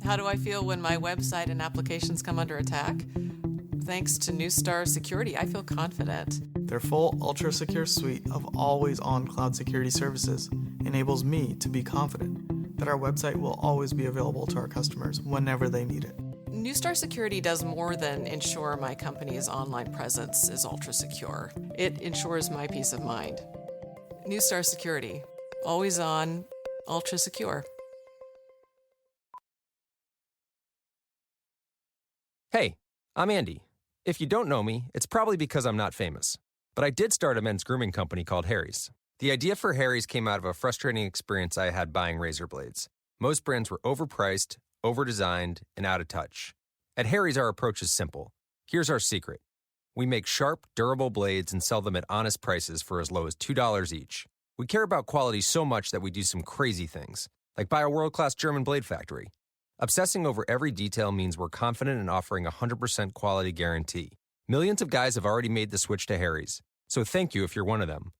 How do I feel when my website and applications come under attack? Thanks to Neustar Security, I feel confident. Their full ultra-secure suite of always-on cloud security services enables me to be confident that our website will always be available to our customers whenever they need it. Neustar Security does more than ensure my company's online presence is ultra-secure. It ensures my peace of mind. Neustar Security, always on, ultra-secure. Hey, I'm Andy. If you don't know me, it's probably because I'm not famous. But I did start a men's grooming company called Harry's. The idea for Harry's came out of a frustrating experience I had buying razor blades. Most brands were overpriced, over-designed, and out of touch. At Harry's, our approach is simple. Here's our secret. We make sharp, durable blades and sell them at honest prices for as low as $2 each. We care about quality so much that we do some crazy things, like buy a world-class German blade factory. Obsessing over every detail means we're confident in offering a 100% quality guarantee. Millions of guys have already made the switch to Harry's, so thank you if you're one of them.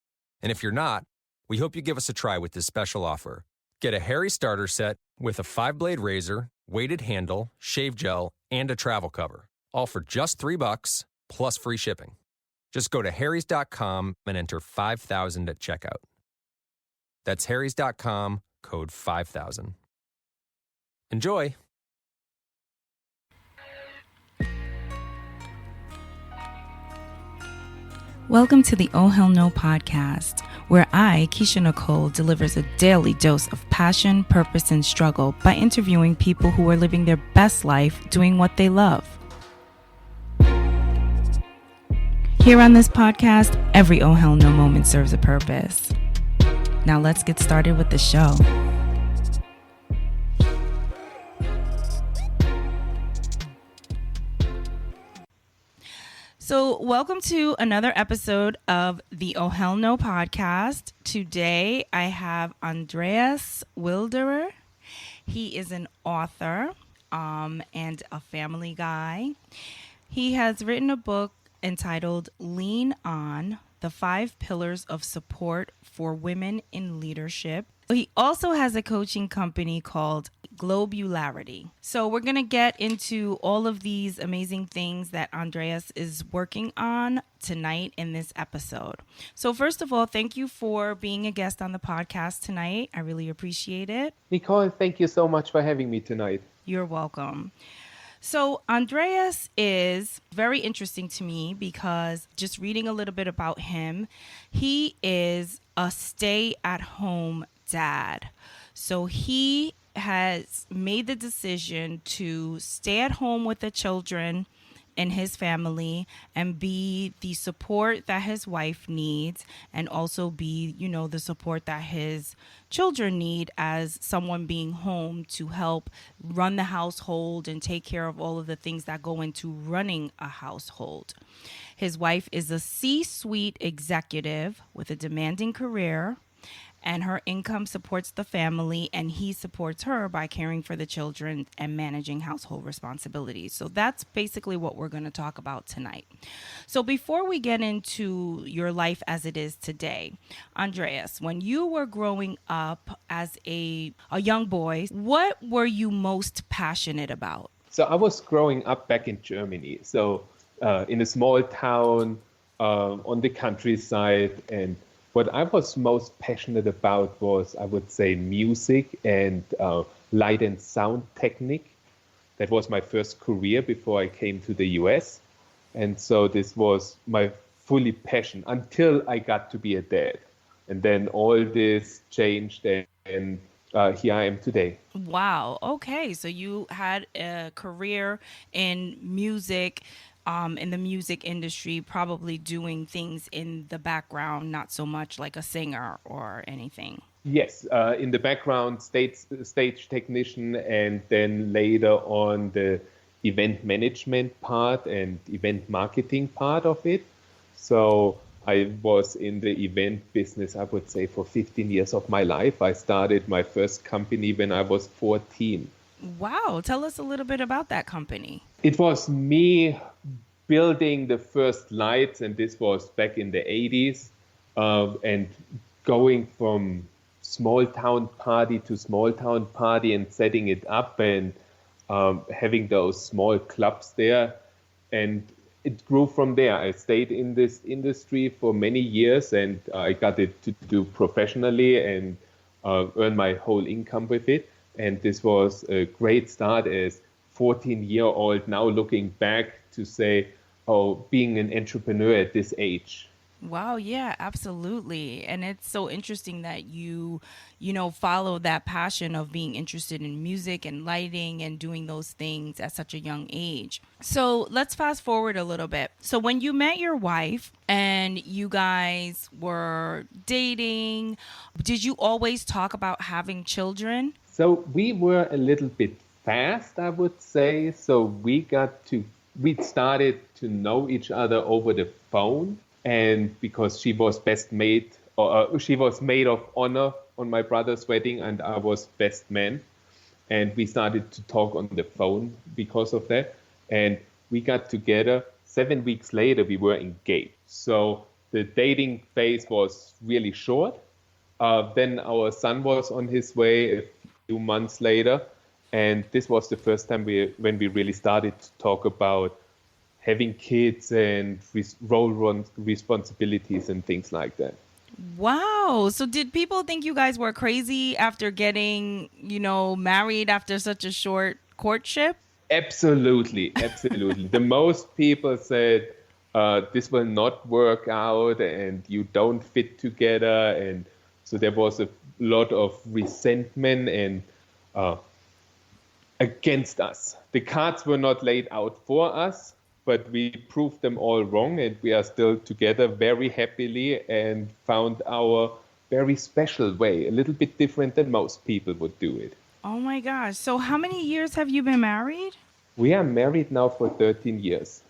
And if you're not, we hope you give us a try with this special offer. Get a Harry starter set with a 5-blade razor, weighted handle, shave gel, and a travel cover, all for just $3 plus free shipping. Just go to harrys.com and enter 5,000 at checkout. That's harrys.com, code 5,000. Enjoy! Welcome to the Oh Hell No podcast, where I, Keisha Nicole, delivers a daily dose of passion, purpose, and struggle by interviewing people who are living their best life doing what they love. Here on this podcast, every Oh Hell No moment serves a purpose. Now let's get started with the show. So welcome to another episode of the Oh Hell No podcast. Today I have Andreas Wilderer. He is an author and a family guy. He has written a book entitled Lean On, the 5 Pillars of Support for Women in Leadership. He also has a coaching company called Globularity. So we're going to get into all of these amazing things that Andreas is working on tonight in this episode. So first of all, thank you for being a guest on the podcast tonight. I really appreciate it. Nicole, thank you so much for having me tonight. You're welcome. So Andreas is very interesting to me because just reading a little bit about him, he is a stay-at-home dad. So he has made the decision to stay at home with the children and his family and be the support that his wife needs and also be, the support that his children need as someone being home to help run the household and take care of all of the things that go into running a household. His wife is a C-suite executive with a demanding career, and her income supports the family, and he supports her by caring for the children and managing household responsibilities. So that's basically what we're going to talk about tonight. So before we get into your life as it is today, Andreas, when you were growing up as a young boy, what were you most passionate about? So I was growing up back in Germany, so in a small town on the countryside, and what I was most passionate about was, I would say, music and light and sound technique. That was my first career before I came to the US. And so this was my fully passion until I got to be a dad. And then all this changed, and here I am today. Wow. Okay. So you had a career in music, in the music industry, probably doing things in the background, not so much like a singer or anything. Yes, in the background, stage technician, and then later on the event management part and event marketing part of it. So I was in the event business, I would say, for 15 years of my life. I started my first company when I was 14. Wow. Tell us a little bit about that company. It was me building the first lights, and this was back in the 80s, and going from small town party to small town party and setting it up and having those small clubs there. And it grew from there. I stayed in this industry for many years, and I got it to do professionally and earn my whole income with it. And this was a great start as 14-year-old, now looking back to say, oh, being an entrepreneur at this age. Wow, yeah, absolutely. And it's so interesting that you follow that passion of being interested in music and lighting and doing those things at such a young age. So let's fast forward a little bit. So when you met your wife and you guys were dating, did you always talk about having children? So we were a little bit fast, I would say. So we started to know each other over the phone. And because she was she was maid of honor on my brother's wedding, and I was best man. And we started to talk on the phone because of that. And we got together. 7 weeks later, we were engaged. So the dating phase was really short. Then our son was on his way a few months later. And this was the first time when we really started to talk about having kids and role responsibilities and things like that. Wow. So did people think you guys were crazy after getting, married after such a short courtship? Absolutely. The most people said, this will not work out and you don't fit together. And so there was a lot of resentment and against us. The cards were not laid out for us, but we proved them all wrong, and we are still together very happily and found our very special way, a little bit different than most people would do it. Oh my gosh. So how many years have you been married? We are married now for 13 years.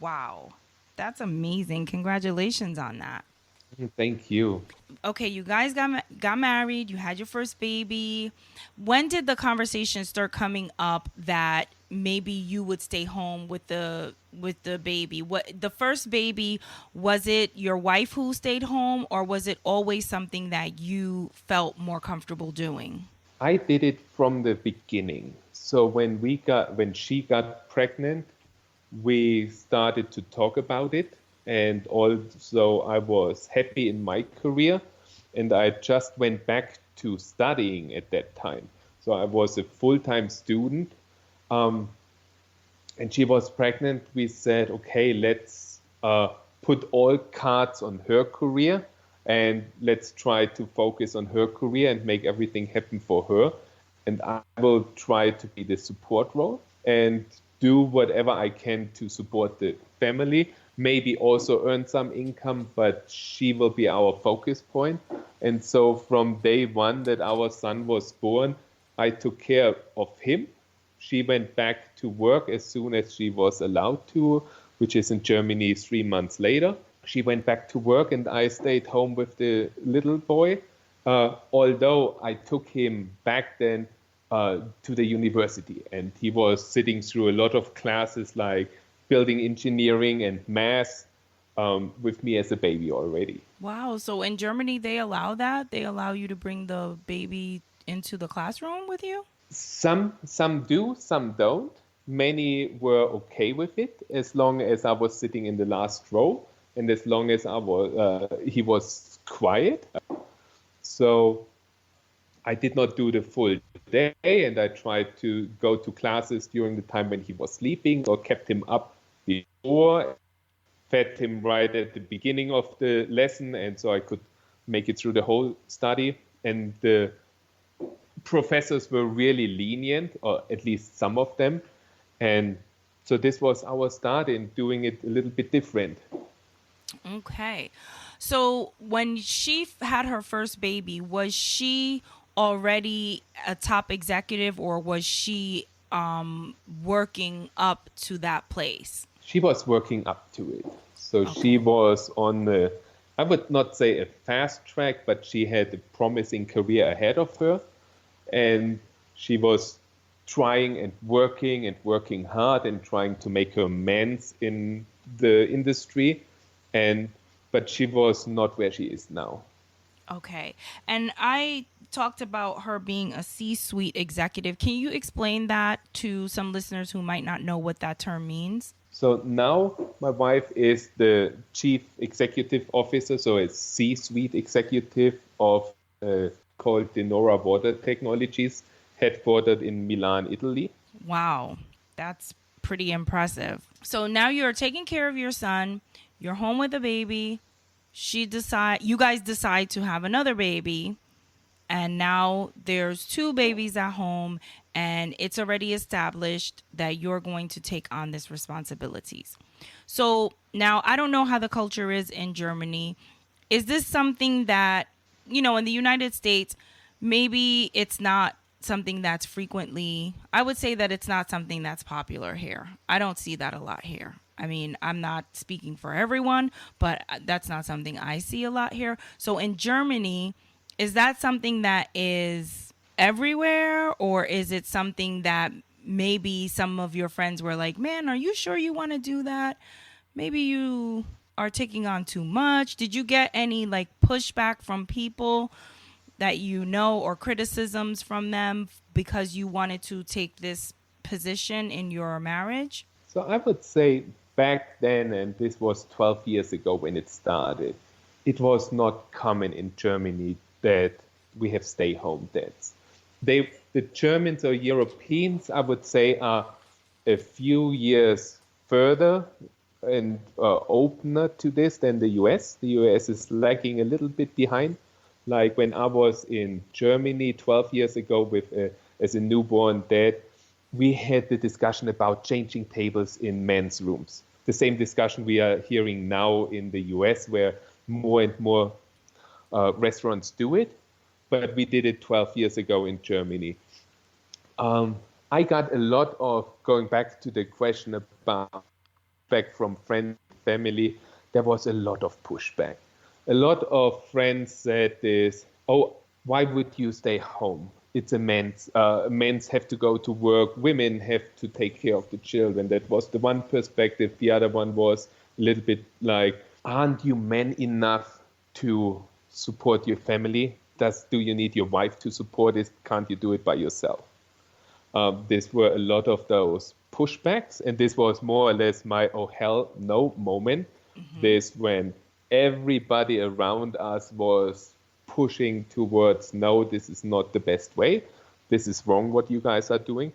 Wow. That's amazing. Congratulations on that. Thank you. Okay, you guys got married, you had your first baby. When did the conversation start coming up that maybe you would stay home with the baby? What the first baby, was it your wife who stayed home, or was it always something that you felt more comfortable doing? I did it from the beginning. So when she got pregnant, we started to talk about it. And also I was happy in my career, and I just went back to studying at that time. So I was a full-time student, and she was pregnant. We said, okay, let's put all cards on her career, and let's try to focus on her career and make everything happen for her. And I will try to be the support role and do whatever I can to support the family. Maybe also earn some income, but she will be our focus point. And so from day one that our son was born, I took care of him. She went back to work as soon as she was allowed to, which is in Germany 3 months later. She went back to work and I stayed home with the little boy, although I took him back then to the university, and he was sitting through a lot of classes like building engineering and math with me as a baby already. Wow. So in Germany, they allow that? They allow you to bring the baby into the classroom with you? Some do, some don't. Many were okay with it as long as I was sitting in the last row and as long as he was quiet. So I did not do the full day, and I tried to go to classes during the time when he was sleeping or kept him up before, fed him right at the beginning of the lesson, and so I could make it through the whole study. And the professors were really lenient, or at least some of them. And so this was our start in doing it a little bit different. Okay. So when she had her first baby, was she already a top executive, or was she working up to that place? She was working up to it. So she was on the, I would not say a fast track, but she had a promising career ahead of her. And she was trying and working hard and trying to make her amends in the industry. But she was not where she is now. Okay. And I talked about her being a C-suite executive. Can you explain that to some listeners who might not know what that term means? So now my wife is the chief executive officer, so it's C-suite executive of called Denora Water Technologies, headquartered in Milan, Italy. Wow. That's pretty impressive. So now you're taking care of your son, you're home with a baby. You guys decide to have another baby, and now there's two babies at home, and it's already established that you're going to take on this responsibilities. So now I don't know how the culture is in Germany. Is this something that, in the United States, maybe it's not something that's frequently, I would say that it's not something that's popular here. I don't see that a lot here. I mean, I'm not speaking for everyone, but that's not something I see a lot here. So in Germany, is that something that is everywhere, or is it something that maybe some of your friends were like, man, are you sure you want to do that? Maybe you are taking on too much. Did you get any like pushback from people that or criticisms from them because you wanted to take this position in your marriage? So I would say back then, and this was 12 years ago when it started, it was not common in Germany that we have stay-home dads. The Germans or Europeans, I would say, are a few years further and opener to this than the US. The US is lagging a little bit behind. Like when I was in Germany 12 years ago as a newborn dad, we had the discussion about changing tables in men's rooms. The same discussion we are hearing now in the US, where more and more restaurants do it, but we did it 12 years ago in Germany. I got a lot of, going back to the question about back from friends, family, there was a lot of pushback. A lot of friends said this, oh, why would you stay home? It's a men's have to go to work, women have to take care of the children. That was the one perspective. The other one was a little bit like, aren't you men enough to support your family? Do you need your wife to support it? Can't you do it by yourself? These were a lot of those pushbacks, and this was more or less my oh hell no moment. Mm-hmm. This when everybody around us was pushing towards no, this is not the best way. This is wrong what you guys are doing.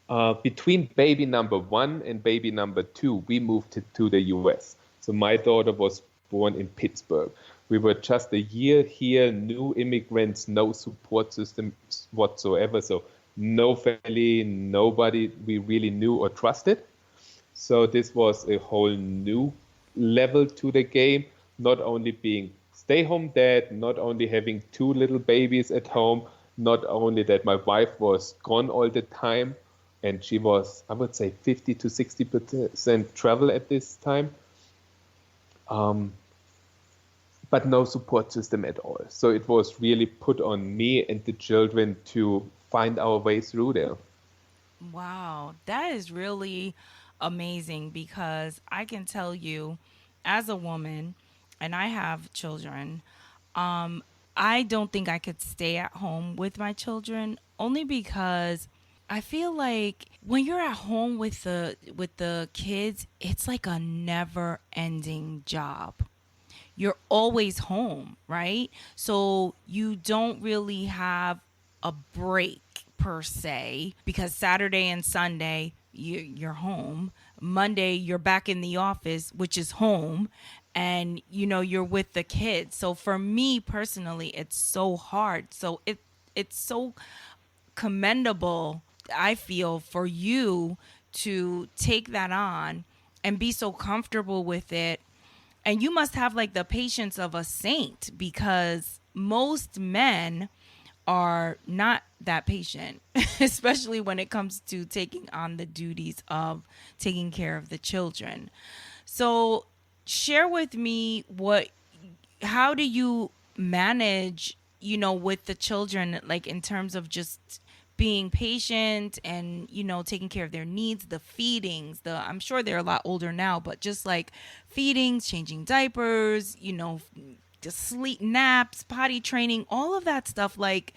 Between baby number 1 and baby number 2, we moved to the US. So my daughter was born in Pittsburgh. We were just a year here, new immigrants, no support systems whatsoever. So no family, nobody we really knew or trusted. So this was a whole new level to the game, not only being stay-home dad, not only having 2 little babies at home, not only that my wife was gone all the time, and she was, I would say, 50 to 60% travel at this time, but no support system at all. So it was really put on me and the children to find our way through there. Wow, that is really amazing, because I can tell you, as a woman, and I have children, I don't think I could stay at home with my children, only because I feel like when you're at home with the kids, it's like a never-ending job. You're always home, right? So you don't really have a break per se, because Saturday and Sunday you're home. Monday you're back in the office, which is home, and you're with the kids. So for me personally, it's so hard. So it's so commendable, I feel, for you to take that on and be so comfortable with it. And you must have like the patience of a saint, because most men are not that patient, especially when it comes to taking on the duties of taking care of the children. So share with me how do you manage, with the children, like in terms of just being patient and, taking care of their needs, the feedings, I'm sure they're a lot older now, but just like feedings, changing diapers, the sleep, naps, potty training, all of that stuff. Like,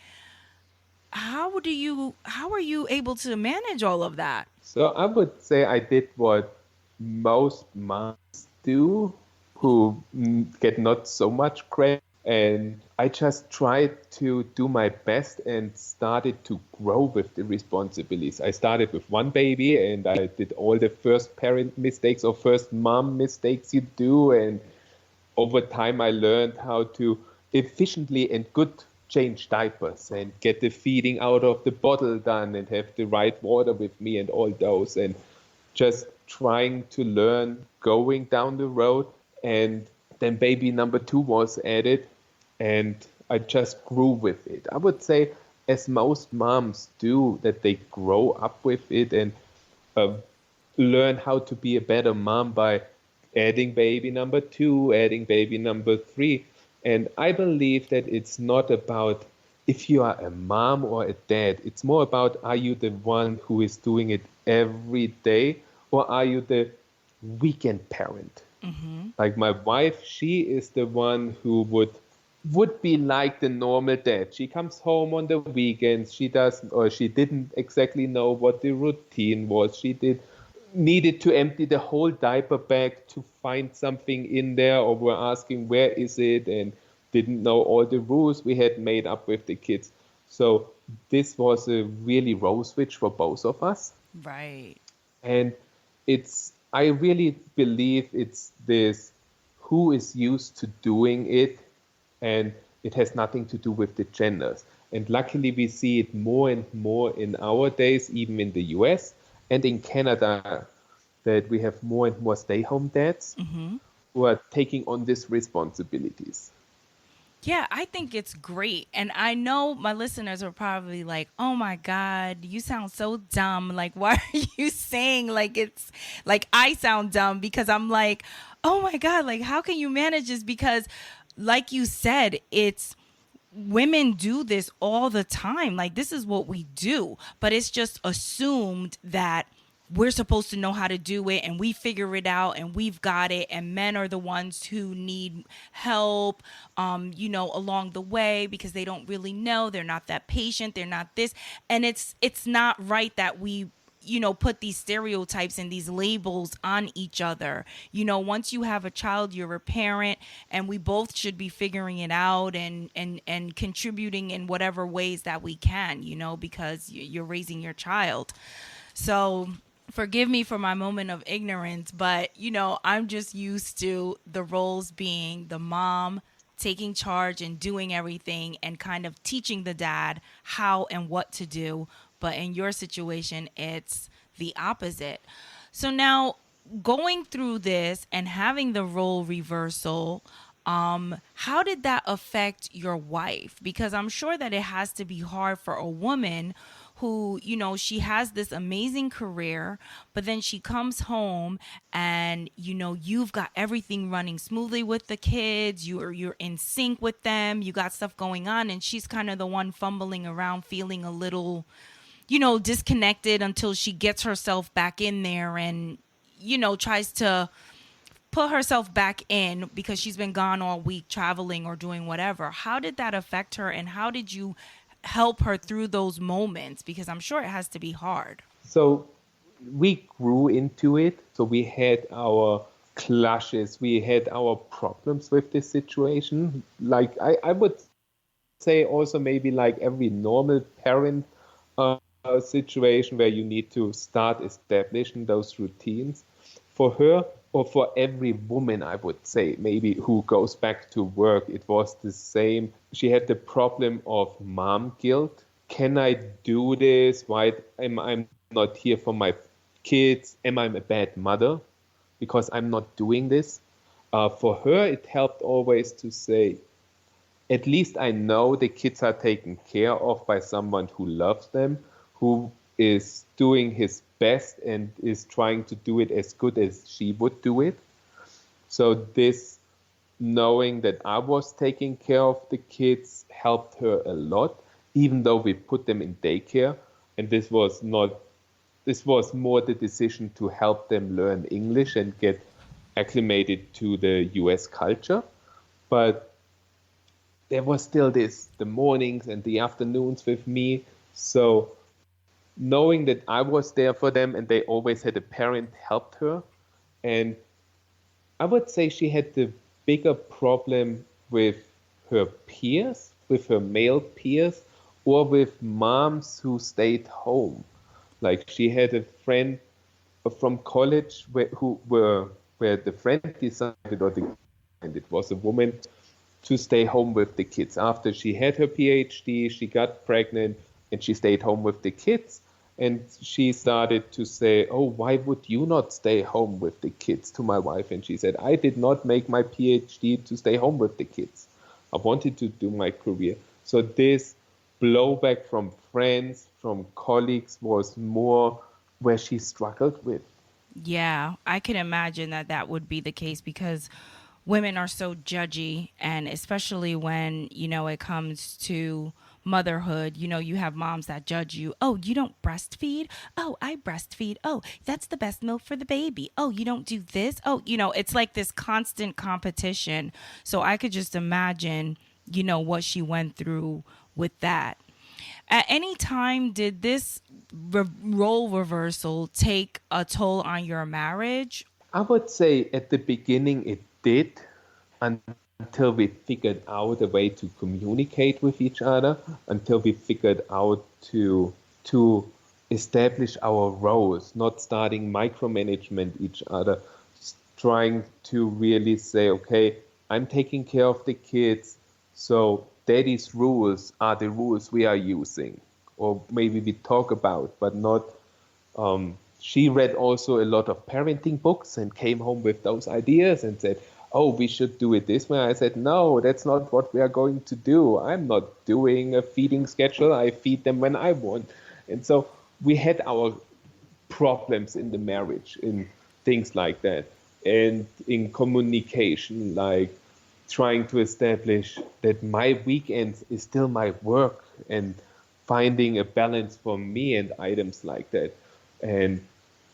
how are you able to manage all of that? So I would say I did what most moms do who get not so much credit. And I just tried to do my best and started to grow with the responsibilities. I started with one baby and I did all the first parent mistakes or first mom mistakes you do. And over time, I learned how to efficiently and good change diapers and get the feeding out of the bottle done and have the right water with me and all those. And just trying to learn going down the road. And then baby number 2 was added and I just grew with it. I would say, as most moms do, that they grow up with it and learn how to be a better mom by adding baby number 2, adding baby number 3. And I believe that it's not about if you are a mom or a dad. It's more about, are you the one who is doing it every day, or are you the weekend parent? Mm-hmm. Like my wife, she is the one who would be like the normal dad. She comes home on the weekends. She didn't exactly know what the routine was. She needed to empty the whole diaper bag to find something in there, or were asking where is it, and didn't know all the rules we had made up with the kids. So this was a really role switch for both of us. Right. And I really believe it's this who is used to doing it, and it has nothing to do with the genders. And luckily we see it more and more in our days, even in the US and in Canada, that we have more and more stay-home dads who are taking on these responsibilities. Yeah, I think it's great. And I know my listeners are probably like, oh my God, you sound so dumb. Like, why are you saying it's like I sound dumb? Because I'm like, oh my God, like, how can you manage this? Because like you said, it's women do this all the time. Like, this is what we do, but it's just assumed that we're supposed to know how to do it and we figure it out and we've got it. And men are the ones who need help, along the way because they don't really know. They're not that patient. They're not this. And it's not right that we, put these stereotypes and these labels on each other. Once you have a child, you're a parent, and we both should be figuring it out and contributing in whatever ways that we can, because you're raising your child. So forgive me for my moment of ignorance, but, I'm just used to the roles being the mom taking charge and doing everything and kind of teaching the dad how and what to do. But in your situation, it's the opposite. So now going through this and having the role reversal, how did that affect your wife? Because I'm sure that it has to be hard for a woman who, she has this amazing career, but then she comes home and, you've got everything running smoothly with the kids. You're in sync with them. You got stuff going on. And she's kind of the one fumbling around, feeling a little, disconnected until she gets herself back in there and, tries to put herself back in because she's been gone all week traveling or doing whatever. How did that affect her, and how did you help her through those moments? Because I'm sure it has to be hard. So we grew into it. So we had our clashes, we had our problems with this situation. Like I would say also maybe like every normal parent situation where you need to start establishing those routines. For her, or for every woman, I would say, maybe who goes back to work, it was the same. She had the problem of mom guilt. Can I do this? Why am I not here for my kids? Am I a bad mother because I'm not doing this? For her, it helped always to say, at least I know the kids are taken care of by someone who loves them, who is doing his best and is trying to do it as good as she would do it. So this knowing that I was taking care of the kids helped her a lot, even though we put them in daycare. And this was more the decision to help them learn English and get acclimated to the US culture. But there was still the mornings and the afternoons with me. So knowing that I was there for them and they always had a parent helped her. And I would say she had the bigger problem with her peers, with her male peers, or with moms who stayed home. Like she had a friend from college where the friend decided, and it was a woman, to stay home with the kids. After she had her PhD, she got pregnant and she stayed home with the kids. And she started to say, oh, why would you not stay home with the kids, to my wife? And she said, I did not make my PhD to stay home with the kids. I wanted to do my career. So this blowback from friends, from colleagues was more where she struggled with. Yeah, I can imagine that that would be the case because women are so judgy, and especially when, it comes to motherhood, you have moms that judge you. Oh, you don't breastfeed? Oh, I breastfeed. Oh, that's the best milk for the baby. Oh, you don't do this? Oh, it's like this constant competition. So I could just imagine, what she went through with that. At any time, did this role reversal take a toll on your marriage? I would say at the beginning it did, until we figured out a way to communicate with each other, until we figured out to establish our roles, not starting micromanagement each other, trying to really say, okay, I'm taking care of the kids, so daddy's rules are the rules we are using, or maybe we talk about, but not. She read also a lot of parenting books and came home with those ideas and said, oh, we should do it this way. I said, no, that's not what we are going to do. I'm not doing a feeding schedule. I feed them when I want. And so we had our problems in the marriage, in things like that, and in communication, like trying to establish that my weekends is still my work and finding a balance for me and items like that. And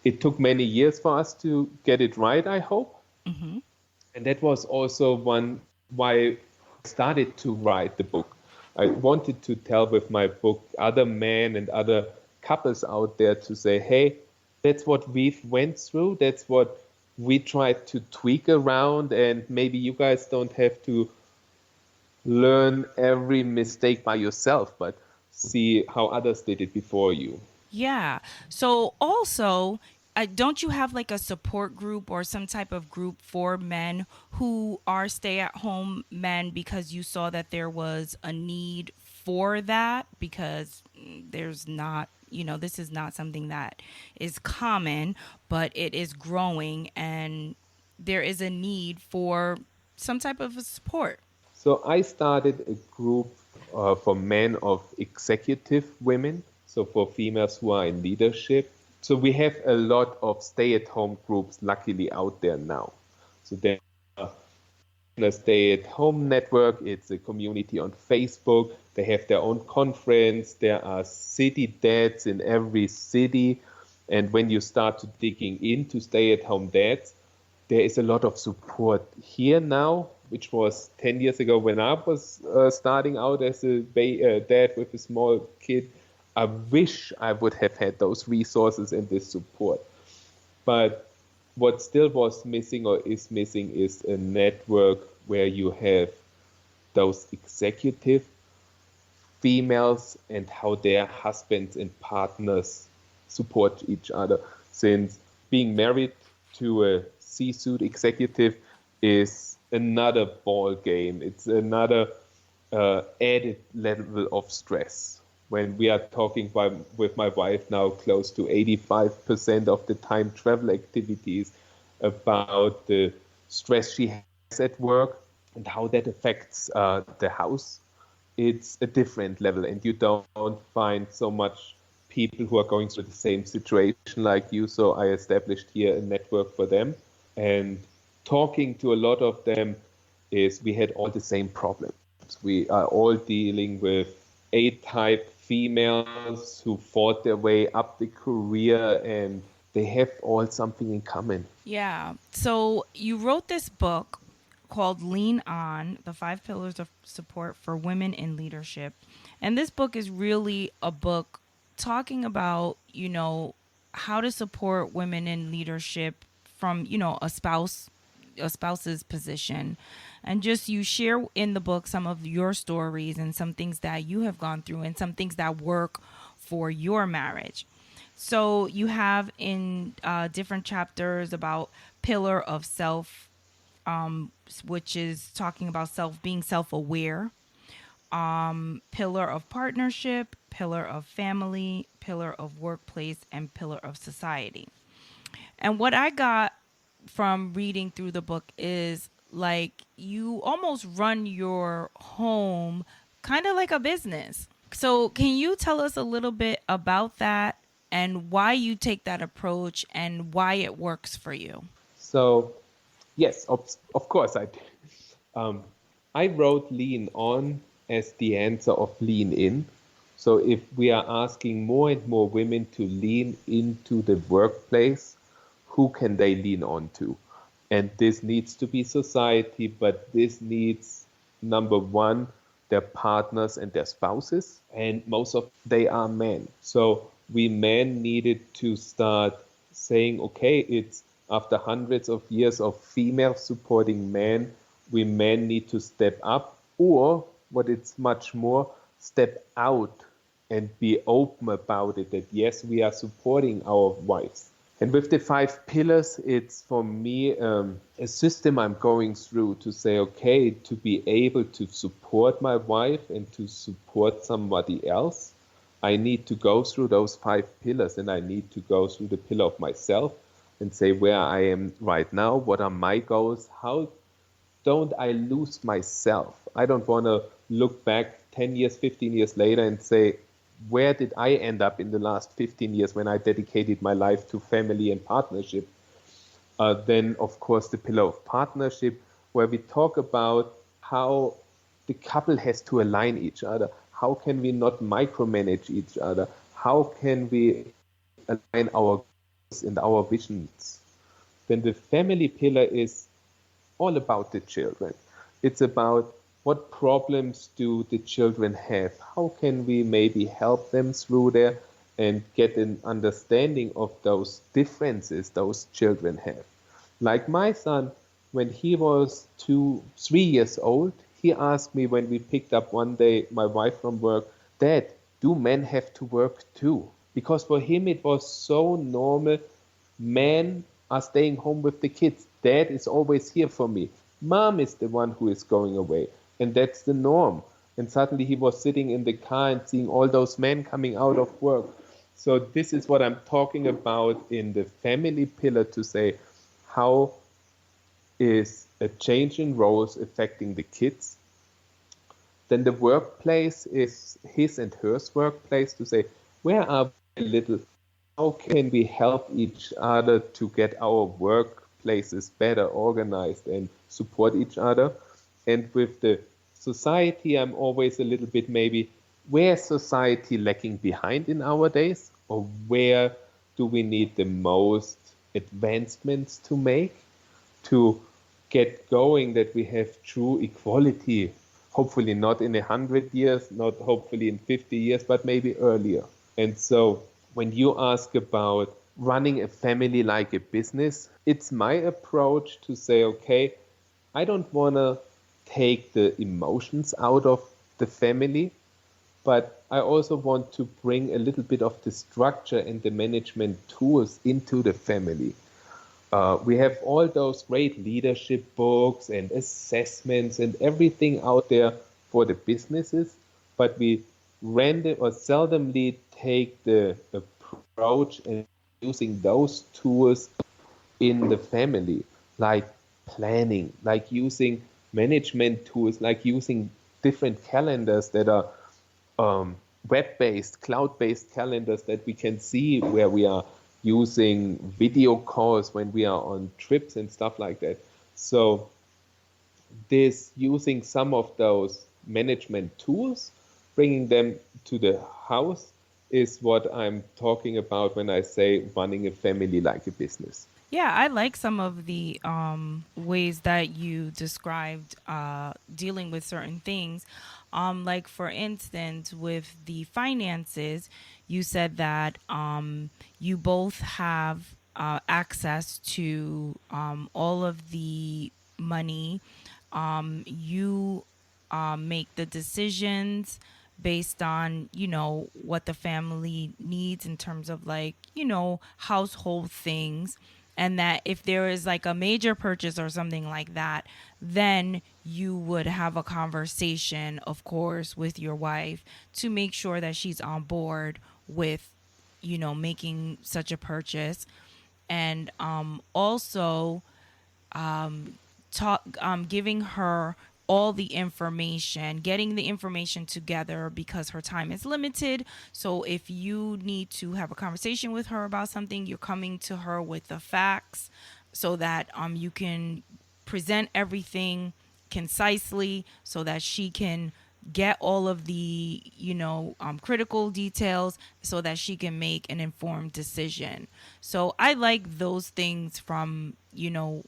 it took many years for us to get it right, I hope. Mm-hmm. And that was also one why I started to write the book. I wanted to tell with my book other men and other couples out there to say, hey, that's what we've went through. That's what we tried to tweak around. And maybe you guys don't have to learn every mistake by yourself, but see how others did it before you. Yeah. So also, don't you have like a support group or some type of group for men who are stay-at-home men because you saw that there was a need for that? Because there's not, this is not something that is common, but it is growing and there is a need for some type of support. So I started a group for men of executive women, so for females who are in leadership. So we have a lot of stay-at-home groups, luckily, out there now. So there's a stay-at-home network. It's a community on Facebook. They have their own conference. There are city dads in every city. And when you start to digging into stay-at-home dads, there is a lot of support here now, which was 10 years ago when I was starting out as a dad with a small kid. I wish I would have had those resources and this support. But what still was missing or is missing is a network where you have those executive females and how their husbands and partners support each other. Since being married to a CSuite executive is another ball game. It's another added level of stress. When we are talking with my wife now close to 85% of the time travel activities about the stress she has at work and how that affects the house, it's a different level. And you don't find so much people who are going through the same situation like you. So I established here a network for them. And talking to a lot of them we had all the same problems. We are all dealing with A-type females who fought their way up the career, and they have all something in common. Yeah. So you wrote this book called Lean On, The 5 Pillars of Support for Women in Leadership. And this book is really a book talking about, how to support women in leadership from, a spouse's position. And just you share in the book some of your stories and some things that you have gone through and some things that work for your marriage. So you have in different chapters about pillar of self, which is talking about being self-aware, pillar of partnership, pillar of family, pillar of workplace, and pillar of society. And what I got from reading through the book is like you almost run your home kind of like a business. So can you tell us a little bit about that and why you take that approach and why it works for you? So, yes, of course I did. I wrote Lean On as the answer of Lean In. So if we are asking more and more women to lean into the workplace, who can they lean on to? And this needs to be society, but this needs, number one, their partners and their spouses, and most of they are men. So we men needed to start saying, okay, it's after hundreds of years of female supporting men, we men need to step up, or what it's much more, step out and be open about it, that yes, we are supporting our wives. And with the 5 pillars, it's for me a system I'm going through to say, okay, to be able to support my wife and to support somebody else, I need to go through those 5 pillars, and I need to go through the pillar of myself and say where I am right now, what are my goals, how don't I lose myself? I don't want to look back 10 years, 15 years later and say, where did I end up in the last 15 years when I dedicated my life to family and partnership? Then, of course, the pillar of partnership, where we talk about how the couple has to align each other. How can we not micromanage each other? How can we align our goals and our visions? Then the family pillar is all about the children. It's about what problems do the children have? How can we maybe help them through there and get an understanding of those differences those children have? Like my son, when he was 3 years old, he asked me when we picked up one day my wife from work, Dad, do men have to work too? Because for him it was so normal. Men are staying home with the kids. Dad is always here for me. Mom is the one who is going away. And that's the norm. And suddenly he was sitting in the car and seeing all those men coming out of work. So this is what I'm talking about in the family pillar, to say, how is a change in roles affecting the kids? Then the workplace is his and hers workplace, to say, where are we a little? How can we help each other to get our workplaces better organized and support each other? And with the society, I'm always a little bit maybe, where is society lacking behind in our days? Or where do we need the most advancements to make to get going, that we have true equality? Hopefully not in 100 years, not hopefully in 50 years, but maybe earlier. And so when you ask about running a family like a business, it's my approach to say, okay, I don't want to take the emotions out of the family, but I also want to bring a little bit of the structure and the management tools into the family. We have all those great leadership books and assessments and everything out there for the businesses, but we seldomly take the approach and using those tools in the family, like planning, like using management tools, like using different calendars that are web-based, cloud-based calendars that we can see, where we are using video calls when we are on trips and stuff like that. So this using some of those management tools, bringing them to the house, is what I'm talking about when I say running a family like a business. Yeah, I like some of the ways that you described dealing with certain things. Like, for instance, with the finances, you said that you both have access to all of the money. You make the decisions based on, what the family needs in terms of, like, household things. And that if there is like a major purchase or something like that, then you would have a conversation, of course, with your wife to make sure that she's on board with, making such a purchase. And also talk giving her all the information, getting the information together, because her time is limited. So if you need to have a conversation with her about something, you're coming to her with the facts so that you can present everything concisely so that she can get all of the critical details so that she can make an informed decision. So I like those things from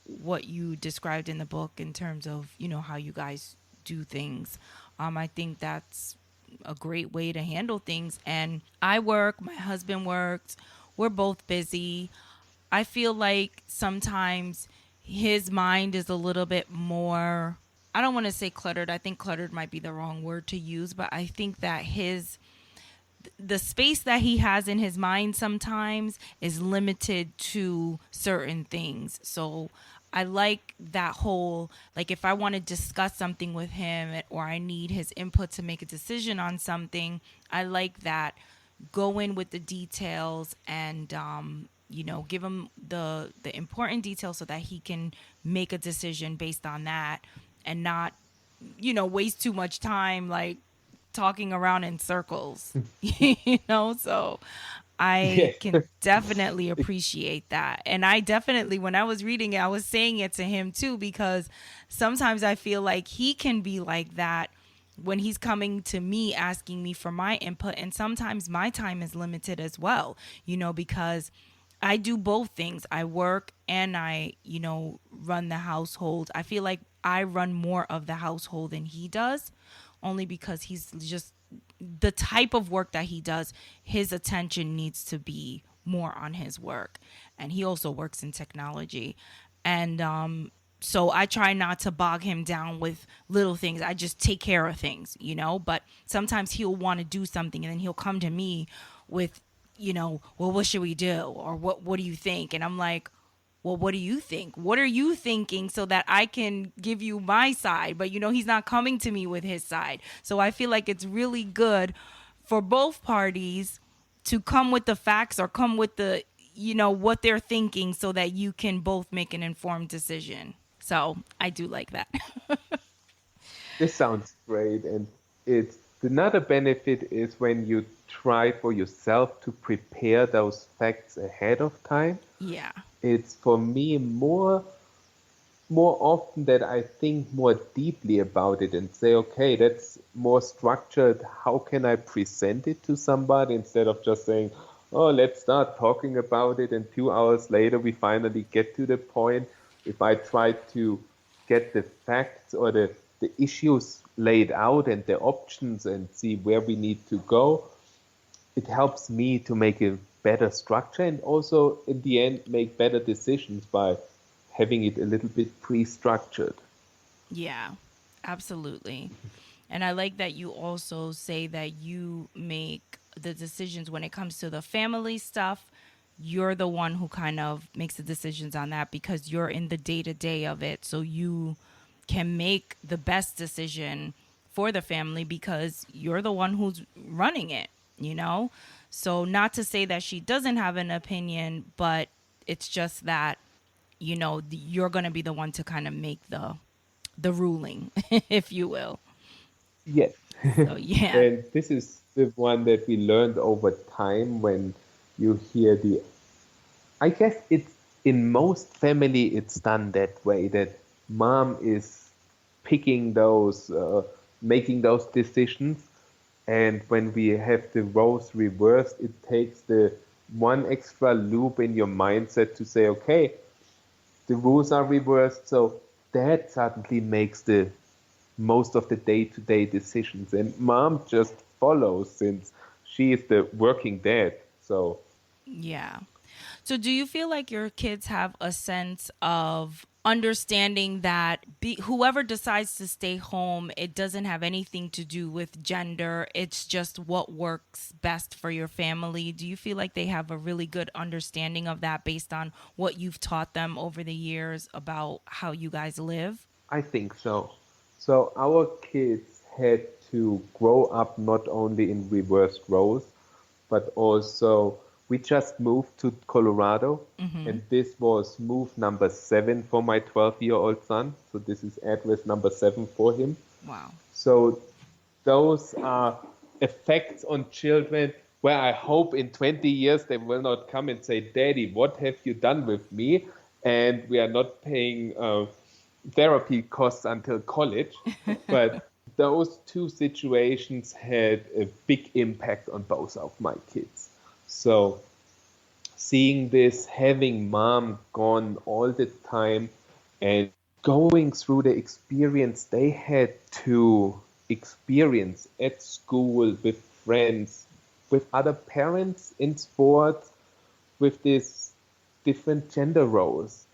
what you described in the book in terms of how you guys do things. I think that's a great way to handle things. And I work, my husband works, we're both busy. I feel like sometimes his mind is a little bit more, I don't want to say cluttered. I think cluttered might be the wrong word to use, but I think that the space that he has in his mind sometimes is limited to certain things. So I like that whole, like, if I want to discuss something with him or I need his input to make a decision on something, I like that. Go in with the details and give him the important details so that he can make a decision based on that, and not waste too much time like talking around in circles. So I can definitely appreciate that. And I definitely, when I was reading it, I was saying it to him too, because sometimes I feel like he can be like that when he's coming to me asking me for my input. And sometimes my time is limited as well, because I do both things. I work and I, run the household. I feel like I run more of the household than he does, only because he's just the type of work that he does. His attention needs to be more on his work. And he also works in technology. And so I try not to bog him down with little things. I just take care of things, but sometimes he'll want to do something and then he'll come to me with, well, what should we do? Or what do you think? And I'm like, well, what do you think? What are you thinking, so that I can give you my side? But, he's not coming to me with his side. So I feel like it's really good for both parties to come with the facts or come with the, what they're thinking, so that you can both make an informed decision. So I do like that. This sounds great. And it's another benefit is when you try for yourself to prepare those facts ahead of time. Yeah. It's for me more often that I think more deeply about it and say, okay, that's more structured. How can I present it to somebody, instead of just saying, oh, let's start talking about it, and 2 hours later we finally get to the point. If I try to get the facts or the issues laid out and the options and see where we need to go, it helps me to make a better structure, and also in the end make better decisions by having it a little bit pre-structured. Yeah, absolutely. And I like that you also say that you make the decisions when it comes to the family stuff. You're the one who kind of makes the decisions on that, because you're in the day-to-day of it. So you can make the best decision for the family because you're the one who's running it, So not to say that she doesn't have an opinion, but it's just that, you're going to be the one to kind of make the ruling, if you will. Yes. So, yeah. And this is the one that we learned over time when you hear I guess it's in most family it's done that way, that mom is picking those, making those decisions. And when we have the roles reversed, it takes the one extra loop in your mindset to say, okay, the rules are reversed. So dad suddenly makes the most of the day-to-day decisions, and mom just follows since she is the working dad. So Yeah. So do you feel like your kids have a sense of understanding that whoever decides to stay home, it doesn't have anything to do with gender. It's just what works best for your family. Do you feel like they have a really good understanding of that based on what you've taught them over the years about how you guys live? I think so. So our kids had to grow up not only in reversed roles, but also we just moved to Colorado, and this was move number 7 for my 12-year-old son. So this is address number 7 for him. Wow. So those are effects on children where I hope in 20 years they will not come and say, Daddy, what have you done with me? And we are not paying therapy costs until college. But those two situations had a big impact on both of my kids. So seeing this, having mom gone all the time and going through the experience they had to experience at school, with friends, with other parents in sports, with these different gender roles.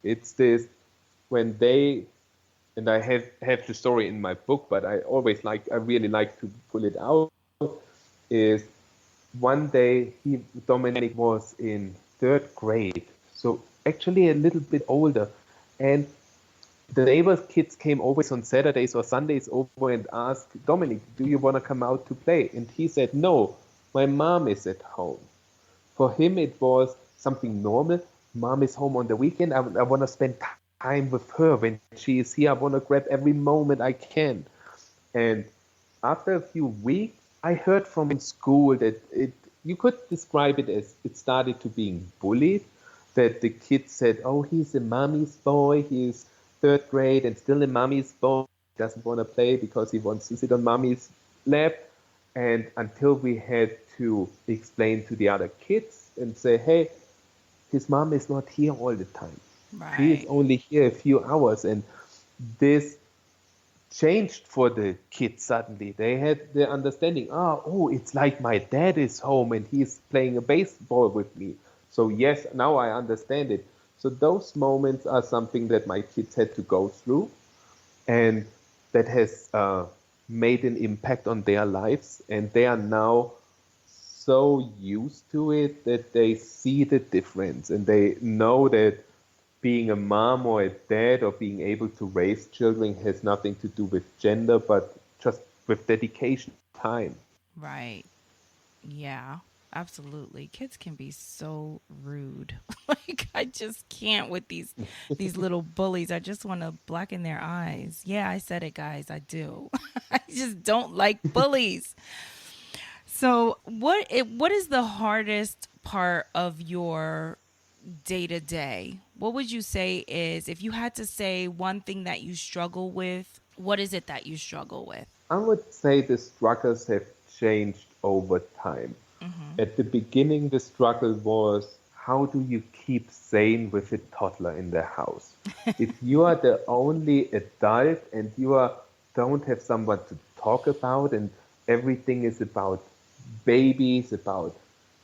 It's this when they, and I have the story in my book, but I really like to pull it out, is one day Dominic was in 3rd grade, so actually a little bit older, and the neighbors' kids came always on Saturdays or Sundays over and asked, Dominic, do you want to come out to play? And he said, no, my mom is at home. For him, it was something normal. Mom is home on the weekend. I want to spend time with her. When she is here, I want to grab every moment I can. And after a few weeks, I heard from school that you could describe it as it started to being bullied, that the kids said, oh, he's a mommy's boy, he's 3rd grade and still a mommy's boy, he doesn't want to play because he wants to sit on mommy's lap. And until we had to explain to the other kids and say, hey, his mom is not here all the time. Right. She is only here a few hours. And this changed for the kids suddenly. They had the understanding, oh, it's like my dad is home and he's playing a baseball with me. So yes, now I understand it. So those moments are something that my kids had to go through, and that has made an impact on their lives. And they are now so used to it that they see the difference, and they know that being a mom or a dad or being able to raise children has nothing to do with gender, but just with dedication, time. Right. Yeah, absolutely. Kids can be so rude. Like I just can't with these little bullies. I just want to blacken their eyes. Yeah, I said it, guys. I do. I just don't like bullies. So, what is the hardest part of your day to day? What would you say is, if you had to say one thing that you struggle with, what is it that you struggle with? I would say the struggles have changed over time. At the beginning, the struggle was, how do you keep sane with a toddler in the house? If you are the only adult and don't have someone to talk about, and everything is about babies, about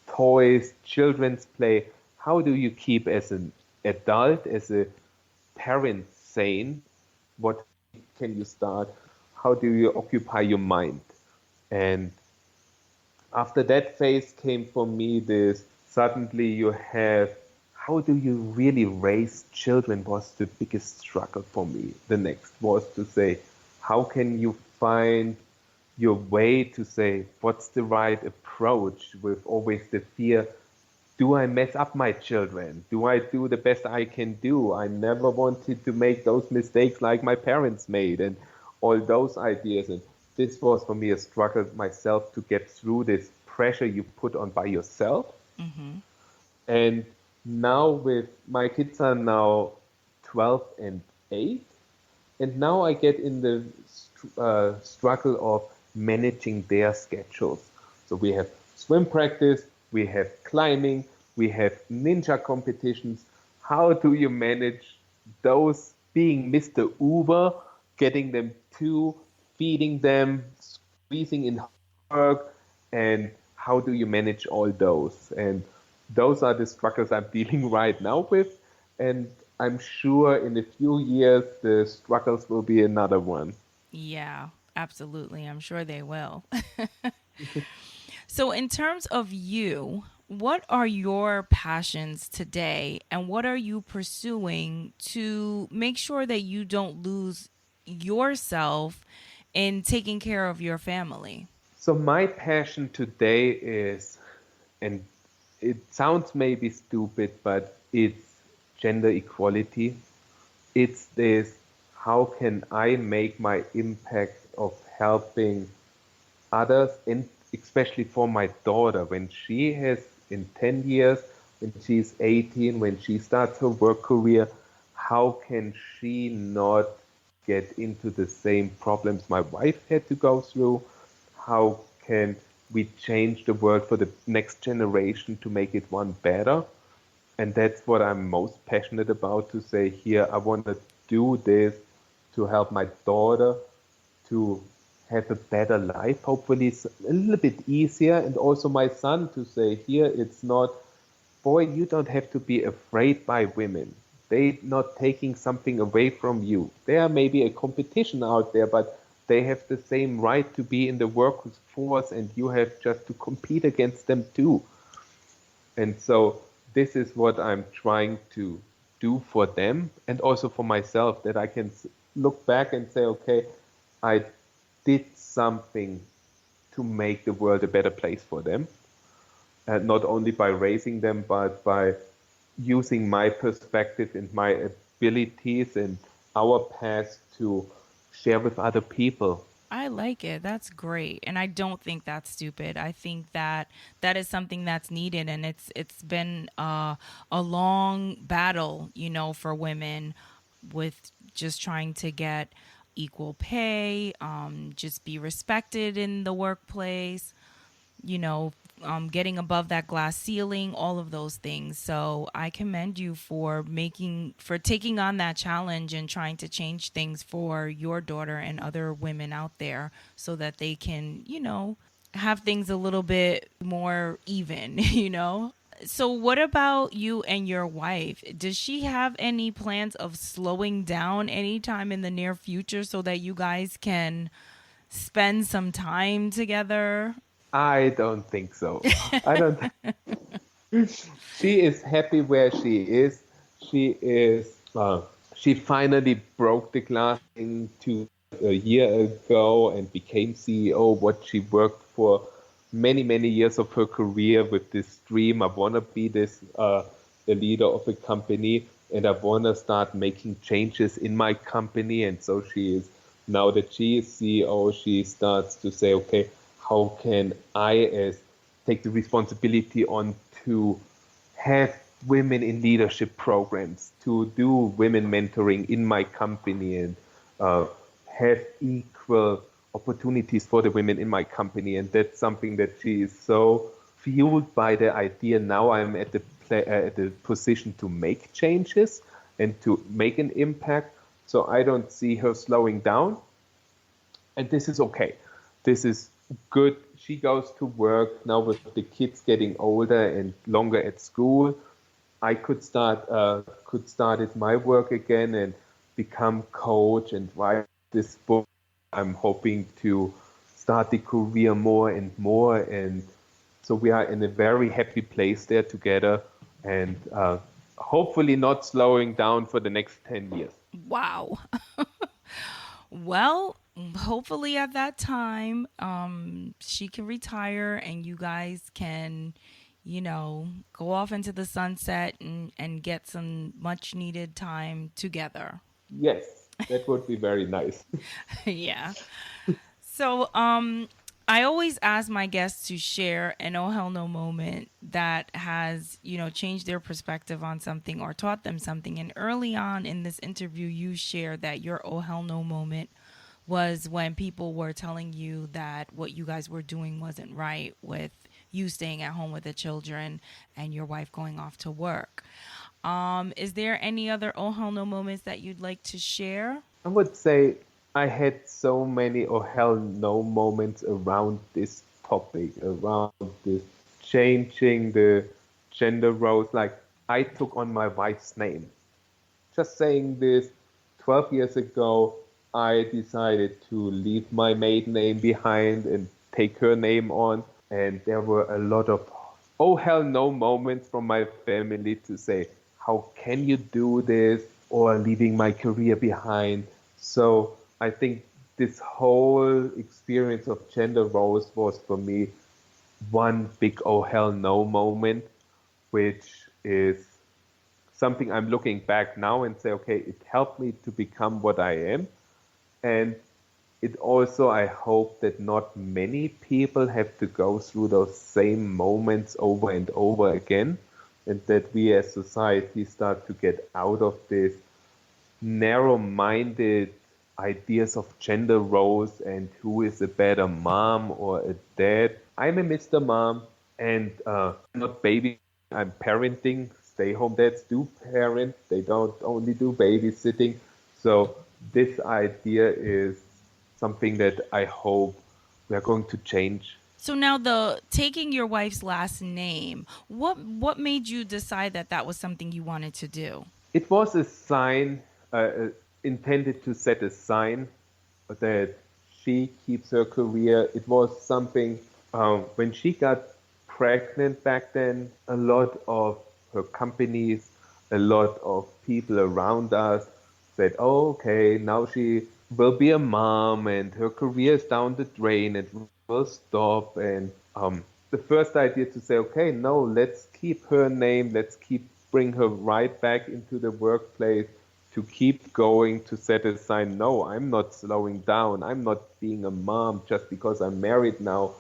toys, children's play, how do you keep as an adult, as a parent sane? What can you start? How do you occupy your mind? And after that phase came for me this, suddenly you have, how do you really raise children was the biggest struggle for me. The next was to say, how can you find your way to say, what's the right approach, with always the fear, do I mess up my children? Do I do the best I can do? I never wanted to make those mistakes like my parents made, and all those ideas. And this was for me a struggle myself to get through this pressure you put on by yourself. And now with my kids are now 12 and 8, and now I get in the struggle of managing their schedules. So we have swim practice, we have climbing, we have ninja competitions. how do you manage those being Mr. Uber, getting them to, feeding them, squeezing in work, and how do you manage all those? And those are the struggles I'm dealing right now with. And I'm sure in a few years, the struggles will be another one. Yeah, absolutely. I'm sure they will. So, in terms of you, what are your passions today and what are you pursuing to make sure that you don't lose yourself in taking care of your family? So my passion today is, and it sounds maybe stupid, but it's gender equality. It's this, how can I make my impact of helping others, and especially for my daughter, when she has in 10 years, when she's 18, when she starts her work career, how can she not get into the same problems my wife had to go through? How can we change the world for the next generation to make it one better? And that's what I'm most passionate about, to say here, I want to do this to help my daughter to have a better life. Hopefully, it's a little bit easier. And also my son, to say here, it's not, boy, you don't have to be afraid by women. They not taking something away from you. There may be a competition out there, but they have the same right to be in the workforce, and you have just to compete against them too. And so this is what I'm trying to do for them, and also for myself, that I can look back and say, okay, I did something to make the world a better place for them. And not only by raising them, but by using my perspective and my abilities and our past to share with other people. I like it. That's great. And I don't think that's stupid. I think that that is something that's needed and it's been a long battle, you know, for women with just trying to get equal pay, just be respected in the workplace, you know, getting above that glass ceiling, all of those things. So I commend you for taking on that challenge and trying to change things for your daughter and other women out there so that they can, you know, have things a little bit more even, you know? So what about you and your wife? Does she have any plans of slowing down anytime in the near future so that you guys can spend some time together? I don't think so. I don't. She is happy where she is. She is. She finally broke the glass into a year ago and became CEO. What she worked for many many years of her career with this dream. I want to be this a leader of a company, and I want to start making changes in my company. And so she is, now that she is CEO, she starts to say, okay, how can I as take the responsibility on to have women in leadership programs, to do women mentoring in my company, and have equal opportunities for the women in my company. And that's something that she is so fueled by the idea. Now I'm at the position to make changes and to make an impact. So I don't see her slowing down. And this is okay. This is good. She goes to work now with the kids getting older and longer at school. I could start at my work again and become coach and write this book. I'm hoping to start the career more and more, and so we are in a very happy place there together, and hopefully not slowing down for the next 10 years. Wow. Well, hopefully at that time, she can retire and you guys can, you know, go off into the sunset and get some much needed time together. Yes, that would be very nice. Yeah. So, I always ask my guests to share an oh hell no moment that has, you know, changed their perspective on something or taught them something. And early on in this interview, you shared that your oh hell no moment was when people were telling you that what you guys were doing wasn't right with you staying at home with the children and your wife going off to work. Is there any other oh hell no moments that you'd like to share? I would say I had so many oh hell no moments around this topic, around this changing the gender roles. Like I took on my wife's name. Just saying this, 12 years ago, I decided to leave my maiden name behind and take her name on. And there were a lot of oh hell no moments from my family to say, how can you do this? Or leaving my career behind. So I think this whole experience of gender roles was for me one big oh hell no moment, which is something I'm looking back now and say, okay, it helped me to become what I am. And it also, I hope that not many people have to go through those same moments over and over again, and that we as society start to get out of this narrow-minded ideas of gender roles and who is a better mom or a dad. I'm a Mr. Mom and not baby. I'm parenting. Stay-home dads do parent. They don't only do babysitting. So this idea is something that I hope we are going to change. So now the taking your wife's last name, what made you decide that that was something you wanted to do? It was a sign intended to set a sign that she keeps her career. It was something when she got pregnant back then, a lot of her companies, a lot of people around us said, oh, okay, now she will be a mom and her career is down the drain, it will stop. And the first idea to say, okay, no, let's keep her name, let's bring her right back into the workplace, to keep going, to set a sign, no, I'm not slowing down. I'm not being a mom just because I'm married now.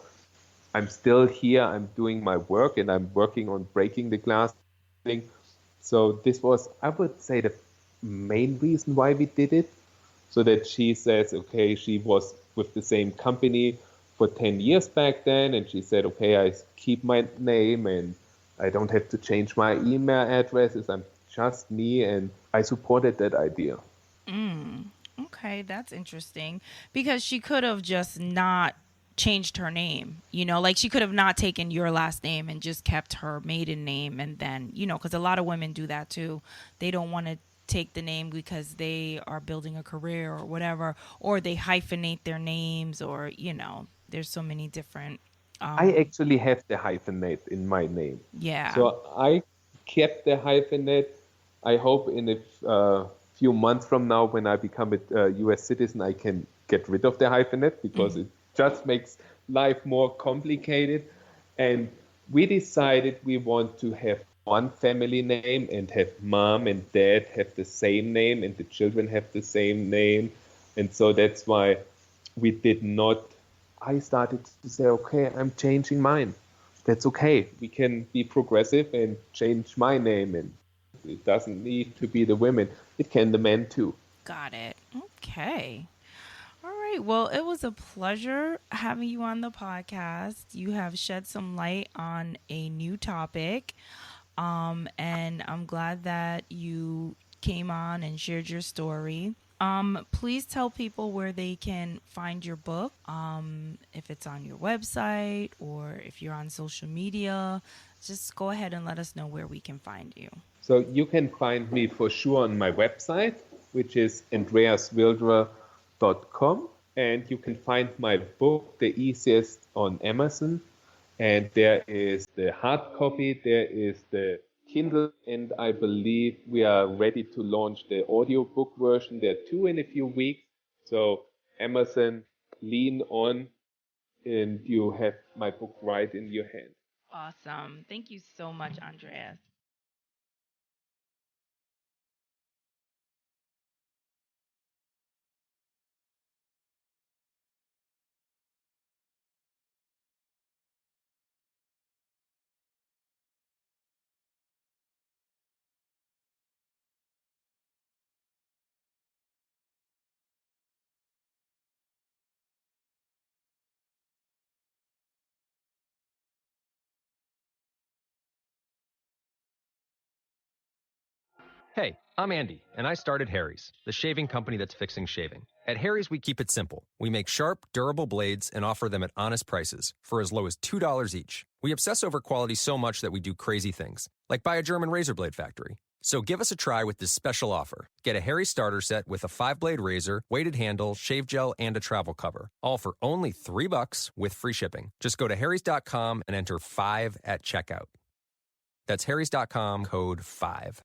I'm still here. I'm doing my work and I'm working on breaking the glass ceiling. So this was, I would say, the main reason why we did it. So that she says, okay, she was with the same company for 10 years back then. And she said, okay, I keep my name and I don't have to change my email addresses. I'm just me. And I supported that idea. Okay, that's interesting because she could have just not changed her name, like she could have not taken your last name and just kept her maiden name. And then, because a lot of women do that too. They don't want to take the name because they are building a career or whatever, or they hyphenate their names, or, there's so many different. I actually have the hyphenate in my name. Yeah. So I kept the hyphenate. I hope in a few months from now, when I become a US citizen, I can get rid of the hyphenate because it just makes life more complicated. And we decided we want to have one family name and have mom and dad have the same name and the children have the same name. And so that's why we did not. I started to say, okay, I'm changing mine. That's okay. We can be progressive and change my name. And it doesn't need to be the women. It can the men too. Got it. Okay. All right. Well, it was a pleasure having you on the podcast. You have shed some light on a new topic. And I'm glad that you came on and shared your story. Please tell people where they can find your book, if it's on your website or if you're on social media. Just go ahead and let us know where we can find you. So you can find me for sure on my website, which is andreaswilderer.com. And you can find my book, the easiest, on Amazon. And there is the hard copy, there is the Kindle, and I believe we are ready to launch the audiobook version. There are two in a few weeks. So Amazon, lean on, and you have my book right in your hand. Awesome. Thank you so much, Andreas. Hey, I'm Andy, and I started Harry's, the shaving company that's fixing shaving. At Harry's, we keep it simple. We make sharp, durable blades and offer them at honest prices for as low as $2 each. We obsess over quality so much that we do crazy things, like buy a German razor blade factory. So give us a try with this special offer. Get a Harry's starter set with a 5-blade razor, weighted handle, shave gel, and a travel cover. All for only $3 with free shipping. Just go to harrys.com and enter 5 at checkout. That's harrys.com, code 5.